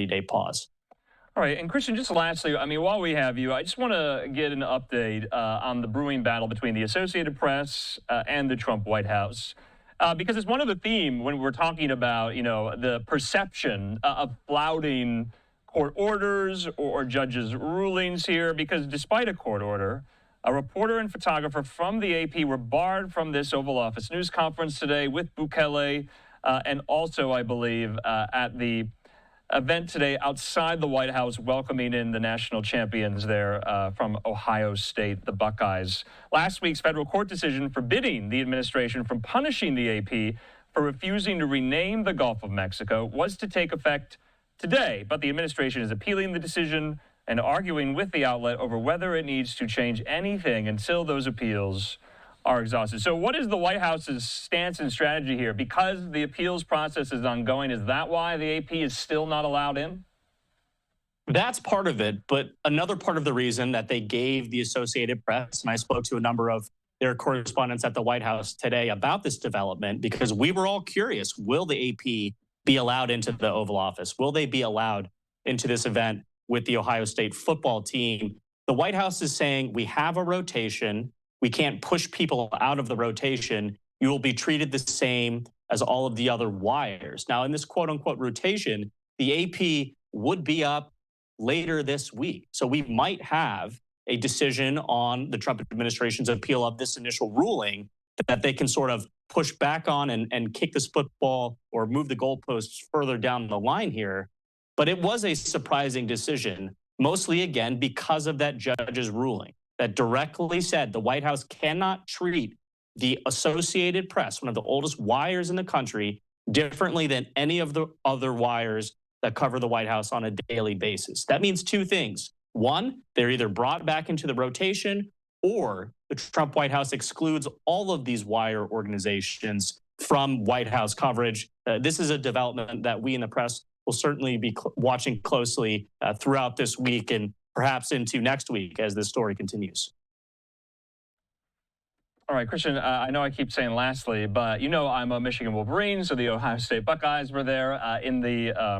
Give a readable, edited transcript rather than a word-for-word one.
30-day pause. All right, and Christian, just lastly, I mean, while we have you, I just want to get an update on the brewing battle between the Associated Press and the Trump White House. Because it's one of the theme when we're talking about, the perception of flouting court orders or judges' rulings here, because despite a court order, a reporter and photographer from the AP were barred from this Oval Office news conference today with Bukele, and also, I believe, at the event today outside the White House, welcoming in the national champions there from Ohio State, the Buckeyes. Last week's federal court decision forbidding the administration from punishing the AP for refusing to rename the Gulf of Mexico was to take effect today, but the administration is appealing the decision and arguing with the outlet over whether it needs to change anything until those appeals are exhausted. So what is the White House's stance and strategy here? Because the appeals process is ongoing, is that why the AP is still not allowed in? That's part of it, but another part of the reason that they gave the Associated Press, and I spoke to a number of their correspondents at the White House today about this development, because we were all curious, will the AP be allowed into the Oval Office? Will they be allowed into this event with the Ohio State football team? The White House is saying we have a rotation. We can't push people out of the rotation. You will be treated the same as all of the other wires. Now, in this quote-unquote rotation, the AP would be up later this week. So we might have a decision on the Trump administration's appeal of this initial ruling that they can sort of push back on and kick this football or move the goalposts further down the line here. But it was a surprising decision, mostly, again, because of that judge's ruling that directly said the White House cannot treat the Associated Press, one of the oldest wires in the country, differently than any of the other wires that cover the White House on a daily basis. That means two things. One, they're either brought back into the rotation, or the Trump White House excludes all of these wire organizations from White House coverage. This is a development that we in the press will certainly be watching closely throughout this week and perhaps into next week as this story continues. All right, Christian, I know I keep saying lastly, but I'm a Michigan Wolverine, so the Ohio State Buckeyes were there in the